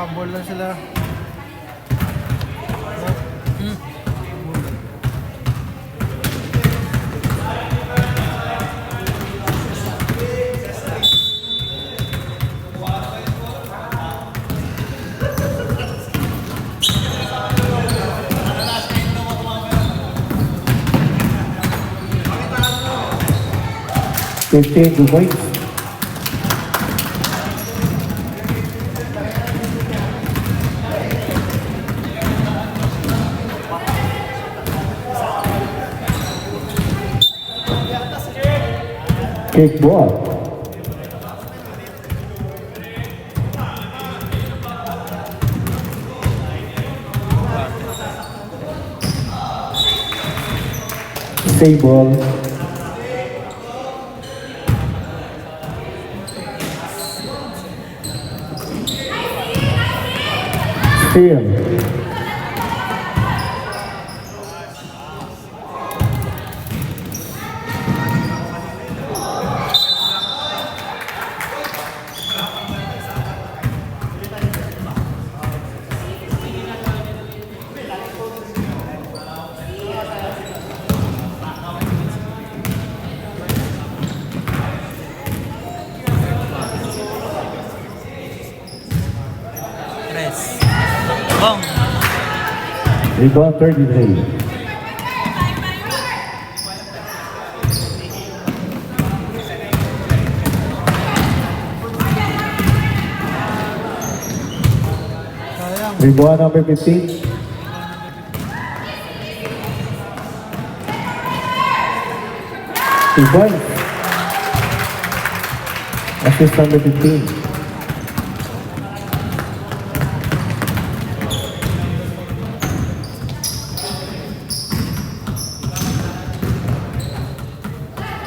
Naka-ball lang sila. Fifteen to points. Kick ball. Save ball. Steal. Bong. Rebound 33. Sayang. Rebound number 15. Two points. Assist number 15.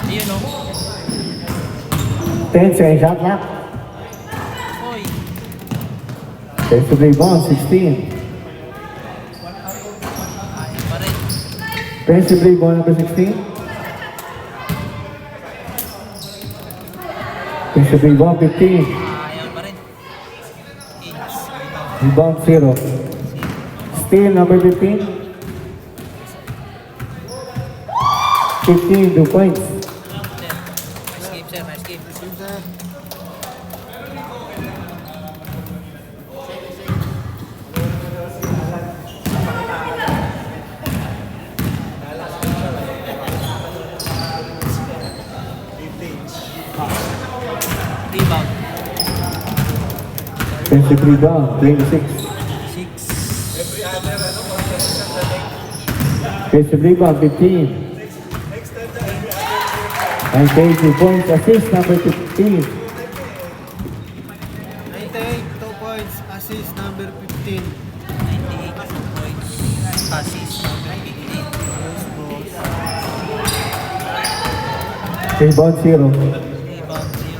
Yun o. 10 second shot clock. Hoy. Defensive rebound 16. Ayaw pa rin. Defensive rebound number 16. Defensive rebound 15. Ayaw pa rin. Kings. Rebound 0. Steal number 15. 15, 2 points. Nice game, sir. Nice game. Sir. Rebound. Defensive rebound 26. 6. Defensive rebound 15. 92 points. Assist number 15. 98, 2 points. Assist number 15. 98 points. Assist. 15. Rebound 0. Rebound 0.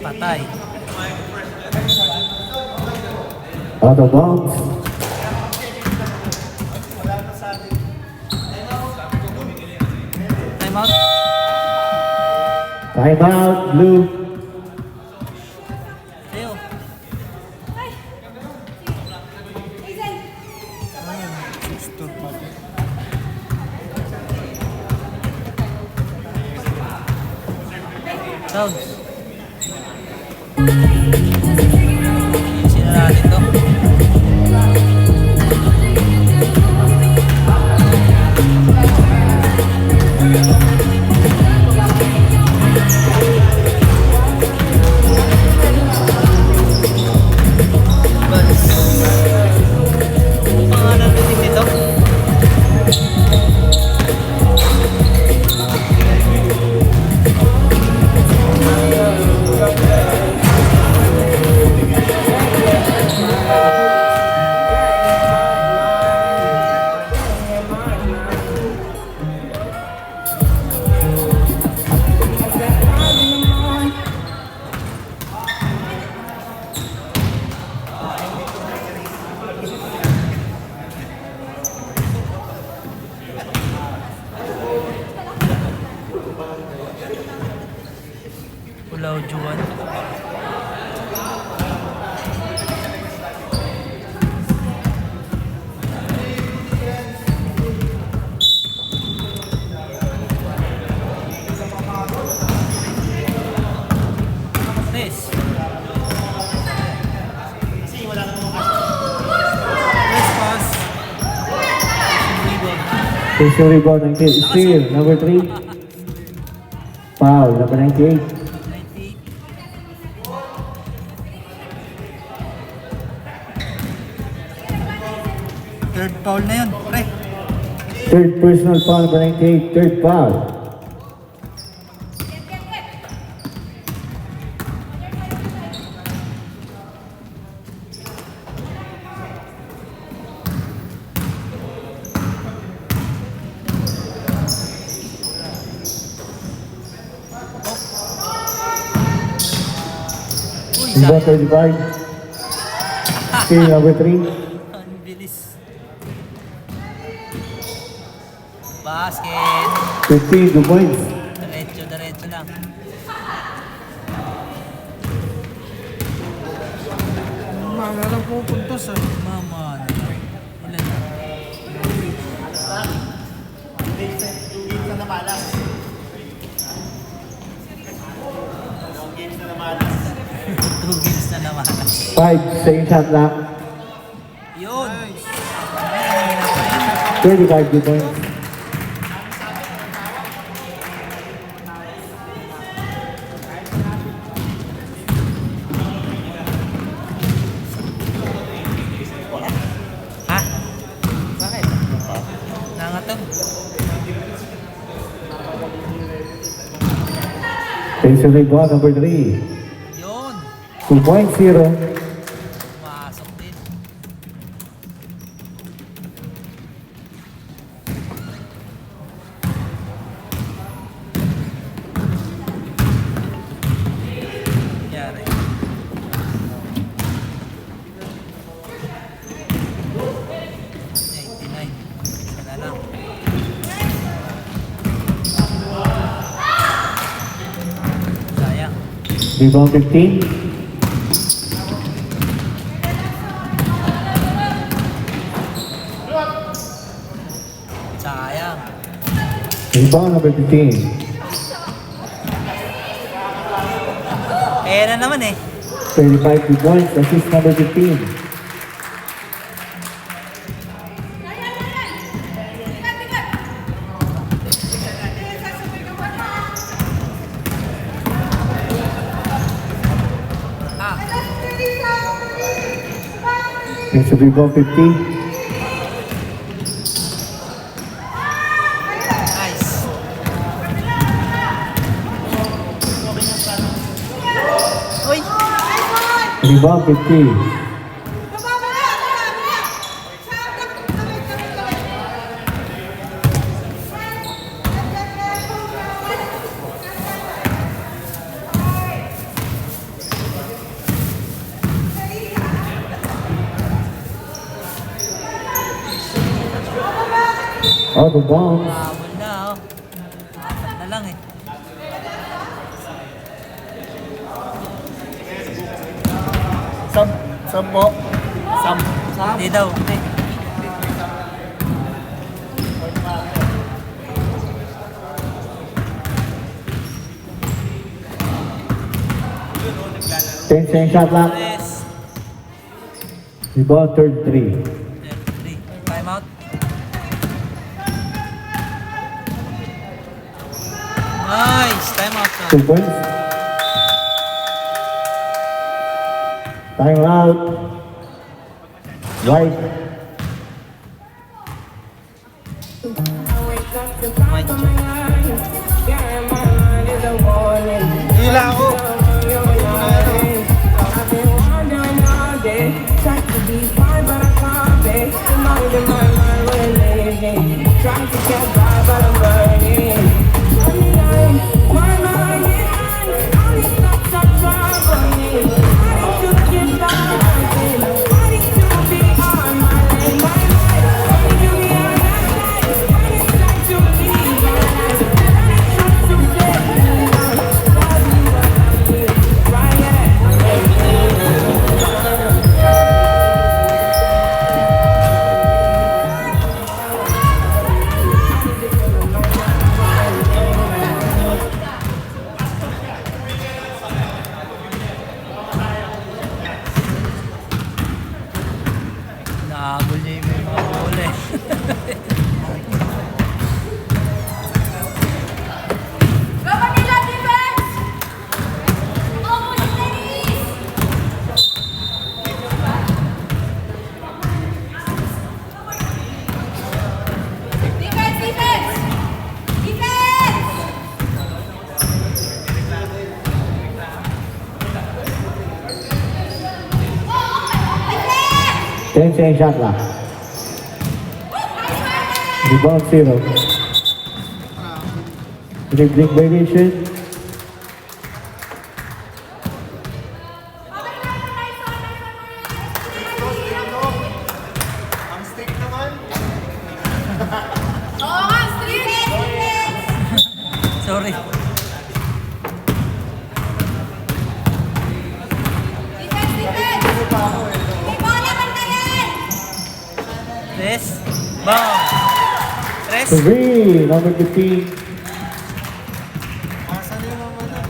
Patay. Out of bounds. Time out. Timeout. Blue. Leo. Down. Sino natin to? Pangalan natin dito? Official rebound, 98. Steal, number 3. Foul, number 98. 98. Third foul na yun, pre. Third personal foul, number 98. Third foul. Uy, Rebound, sayang. 35. Steal, number 3. Ang bilis. Basket. 15, 2 points. Diretso, diretso lang. Umaga lang pupuntos ah. Mama, ilan na? Two games na naman. 5, second shot lock. Yun. 35, 2 points. Ha? Bakit? Nangatog. Official rebound, number 3. Yun. 2 points, 0. Masok din. Yari. Sana lang. Sayang. Rebound, 15. Sayang. Rebound, number 15. Pera naman eh. 35, 2 points. Assist, number 15. Ah, Official rebound, 50. nice. Uy! Rebound, 50. Out of bounds. Habol na oh. Apat na lang eh. Sampo. Hindi daw. Hindi. Ten second shot lock. Yes. Rebound, third 3. 3. Time out. Nice. Time out na. 2 points. Time out. Right. Hila ako. Trying to get by, but I'm burning. My mind is only stops at trouble. I need to get by. I need to be on my lane. My life, I need to be on that side. I need time to be my life. I need time to get right, yeah. 10-second shot clock. Rebound 0. Dribbling violation. Ang stick naman. Oo nga, street! Sorry. Defense, defense! May bola, bantayan! Tres. Bang. Tres. 3, number 15. Asan yung naman na?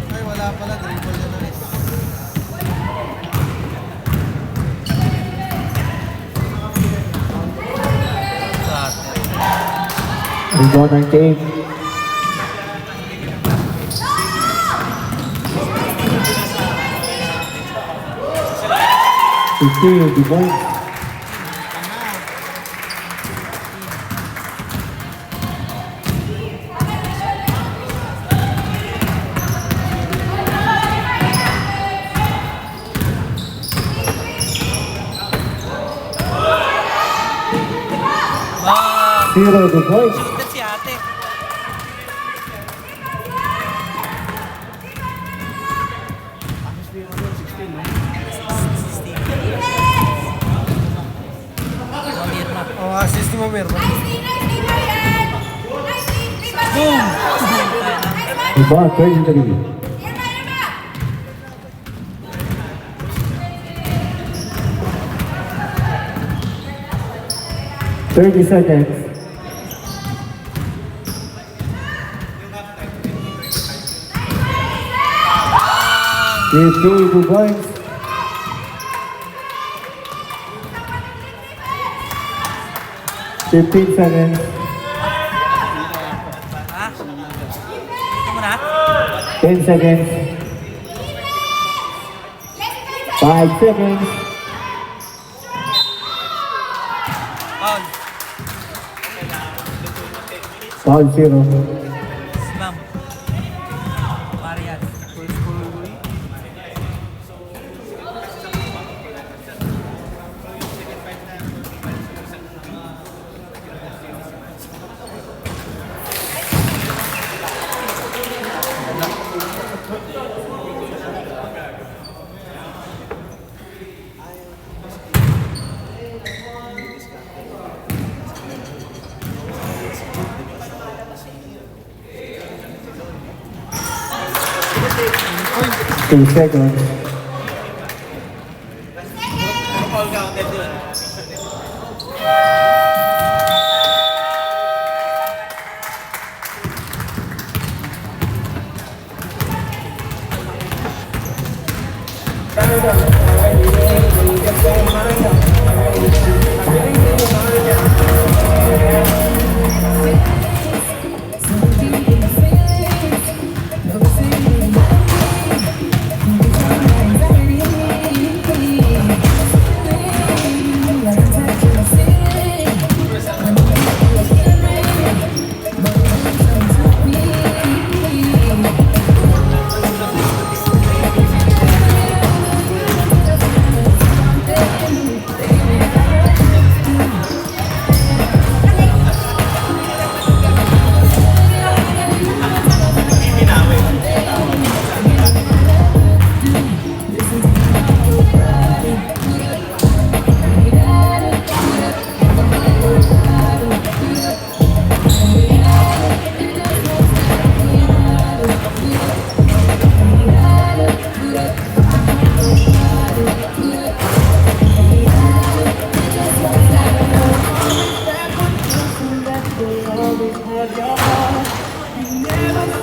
Ay, wala pala. Dribble yun na rin. Rebound 98. The point. Bang. 0 the point. Sikat si ate. Mamir na. Oh, assist ni Mamir. Nice team, Ryan! Nice team! Rebound, Boom! rebound! Rebound 33. Irma, Irma! 30 seconds. Two points. Fifteen seconds. Ha? Ito mo na? 10 seconds. 5 seconds. Paul. Foul 0. Si Ma'am. Marian. Two seconds.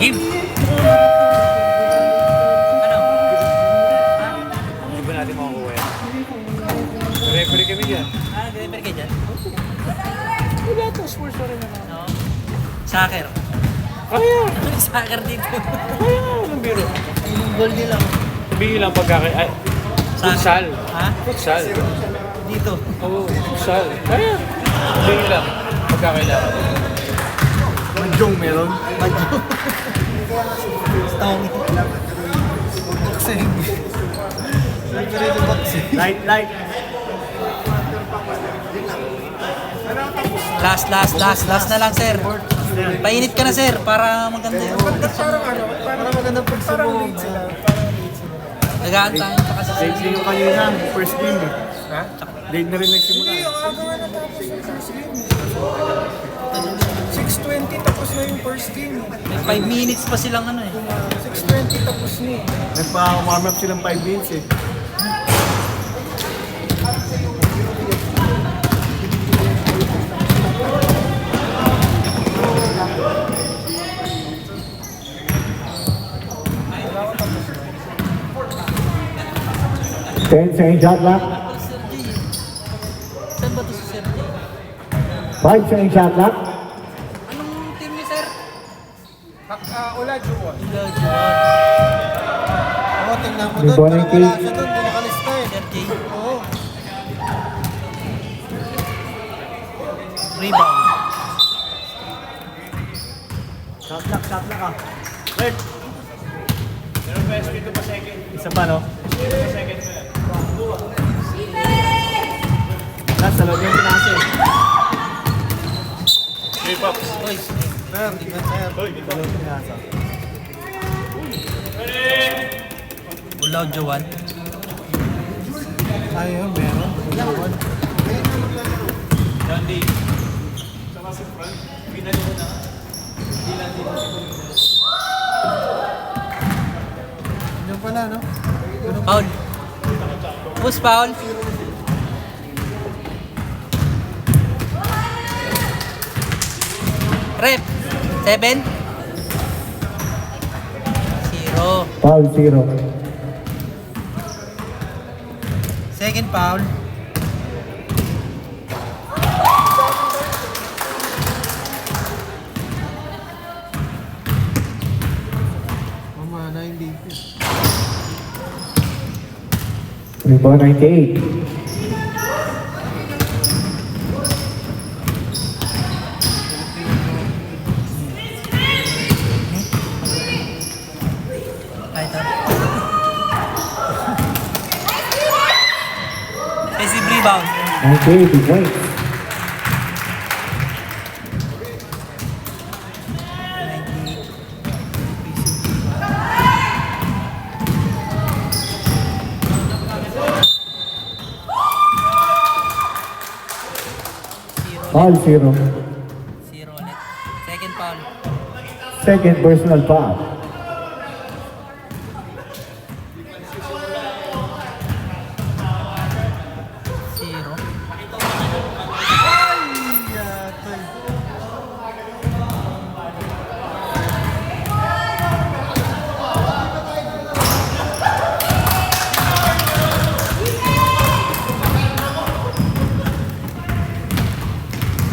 Game. Ano? Ha? Hindi ba natin makukuha yan? Referee kami dyan. Ah, nag-refer ka dyan? Wala to, sports pa rin naman. No? Soccer. Kaya, Soccer dito. kaya anong biro? Yung goal nila. Sabihin lang ay, futsal. Ha? Futsal. Dito. Oo, futsal. Kaya, sabihin lang pagkakailangan. Manjong meron. Badyo. Stone. Boxing. Referee ng boxing. Light. Last na lang, sir. Painit ka na, sir, para maganda yung... Para magandang pagsubok. Nagaan tayo pa kasi Late din yung kanina, first game eh. Ha? Late na rin nagsimula. Hindi, yung aga nga natapos yung first game. 6:20 tapos na yung first game. may 5 minutes pa silang ano eh. 6:20 tapos na eh. Nagpa-warm up silang 5 minutes eh. Ten seconds shot clock. Sir J eh. Saan ba ito si Sir J? 5 seconds shot clock. Anong team niyo, sir? Wala, Juwan. Oo, tingnan mo May doon. ball Parang and wala kick. siya doon. Hindi nakalista eh. Sir J. Oo. Rebound. Shot lock ah. Wait. Isa pa, no? Last, sa loob yung pinasa eh. Uy, Sir, defense sir. Sa loob yung pinasa. Ulaw Jowan. Ayun, meron. Yun pala, no? Foul. Push foul. Rep. 7. 0. Foul 0. Second foul. Mamana yung defense. Rebound 98. Ay, ito. Receive rebound. 98 2 points. 0 Foul 0. ulit. Second foul. Second personal foul.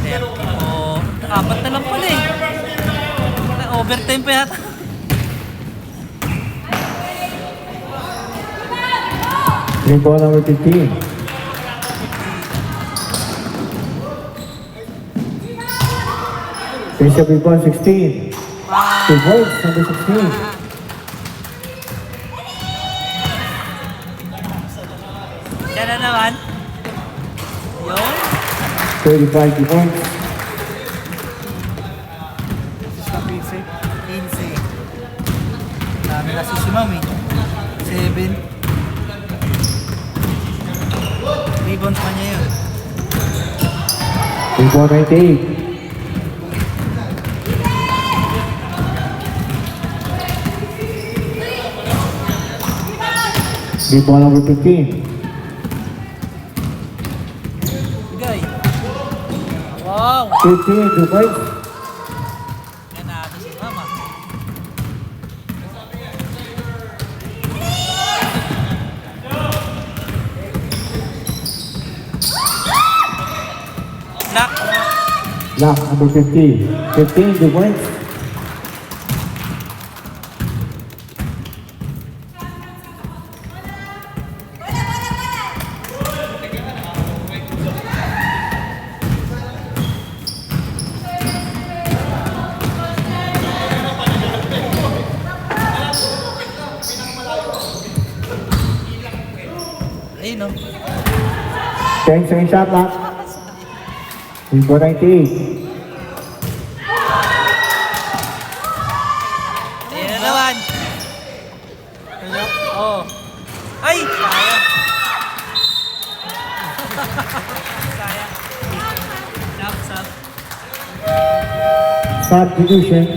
Zero. Oh, apat na lang pala eh. Overtime pa yata. Rebound number 15. Bishop rebound 16. 2 points, number 16. Yan na naman. Yun. 35 2 points. 15. Dami kasi si Ma'am eh. 7. Rebound pa niya yun. Rebound 98. Rebound number 15. Bigay. Wow. 15 2 points. Yan na ito si Mama. Lock. Lock number 50. 15 2 points. Ayun o. 10 second shot clock. Number 98. Ayan na naman. Oh. Ay! Sayang. Sayang. Sub. Substitution.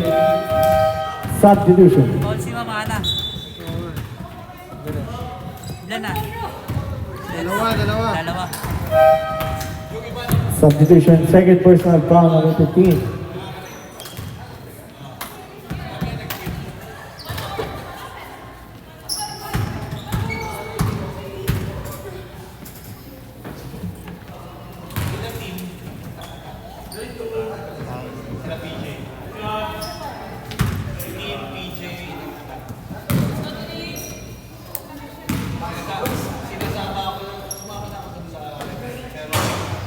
Substitution. Ball si Mamana. Ilan na? Dalawa. Substitution. Second personal foul, number 15.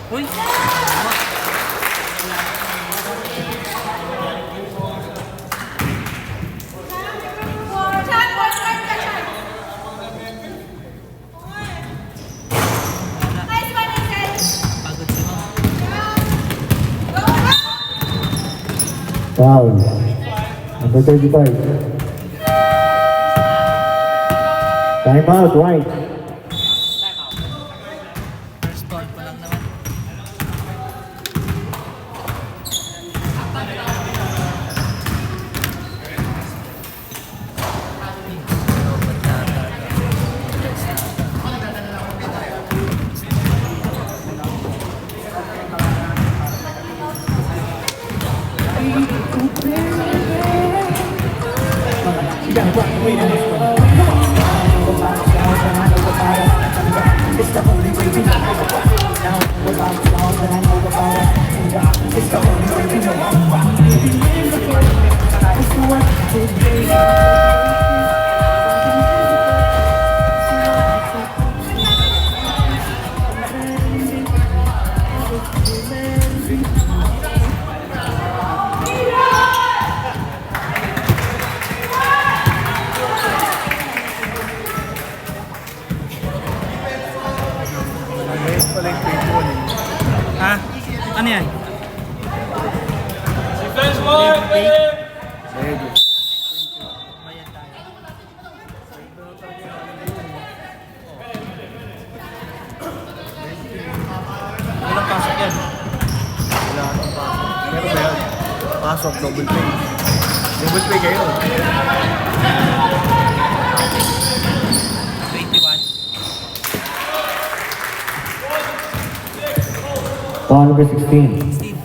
Uy! Chan, ball start ka, Chan. Nice one, Hazel. Pagod si Ma'am. Go, go. Foul. Number 35. Time out, right. First ball ko lang naman. Ha? Ano yan? Walang pasok yan. Meron ba yan? Pasok, double play. Double play kayo. 21. Foul number 16. 16.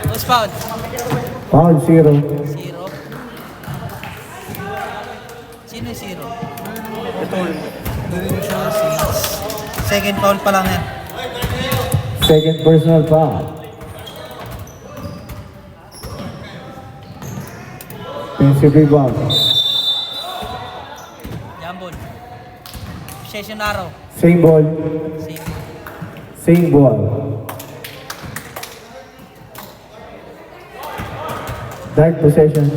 Who's foul? Foul 0. 0. Sino yung 0? Ito, Second foul pa lang yan. Second personal foul. Offensive rebound. Jambon. Session araw. Same ball. Same. Same ball. Dark possession.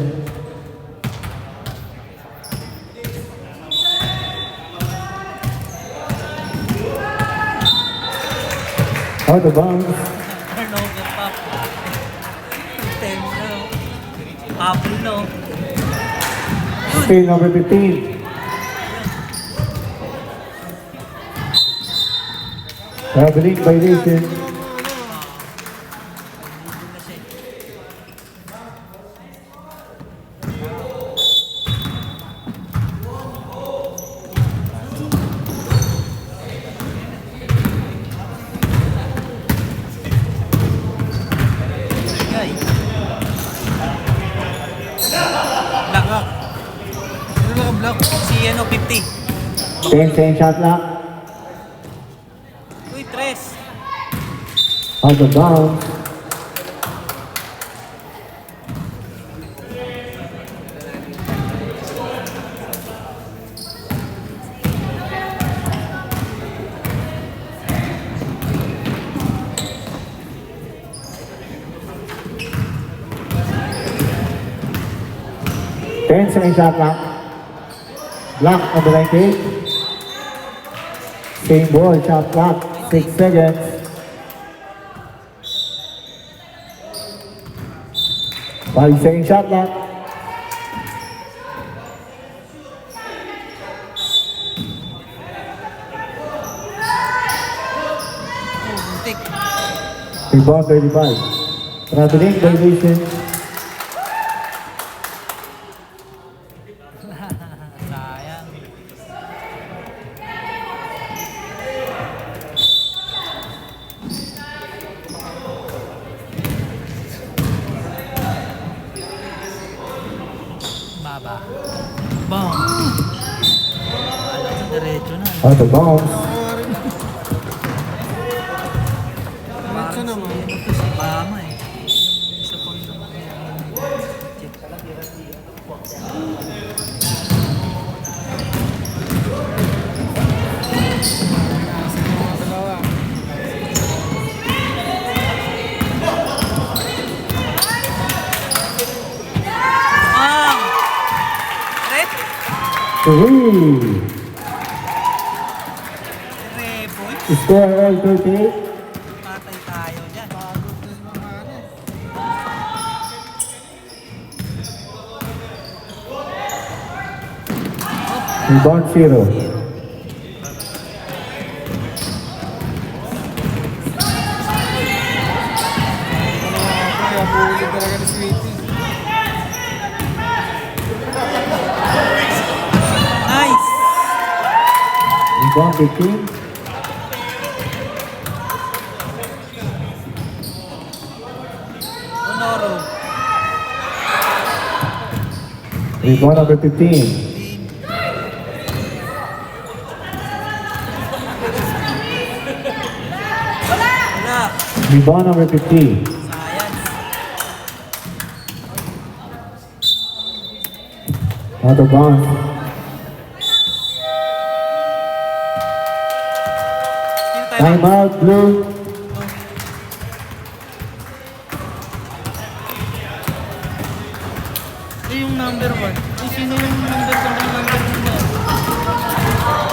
Out of bounds. Turnover pa. 10 na. Apple no. Steal number 15. Traveling violation. 20. 10 second shot clock. Uy, tres. Out of bounds. Ten second shot clock. Block number 98. Same ball, shot clock. 6 seconds. Five second shot clock. Muntik. Rebound 35. Traveling violation. Sayang. Baba. Bong. Alam mo, diretso na. Out of bounds. Diretso naman. Ito si Bama eh. Isa pang Dalawa. Ah! Red? 3. Reboy? Score all 38. Patay tayo dyan. Rebound 0. Kaya bulit talaga ni Sweetie. Nice! Rebound 15. Honoro. Rebound number 15. Wala. Rebound number 15. Sayang. Out of bounds. Sino tayo? Timeout, blue. Ito yung number 1. Sino yung number 1 ng number 1 na?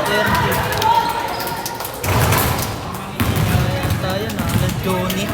30. Ayan tayo na. Alam Johnny.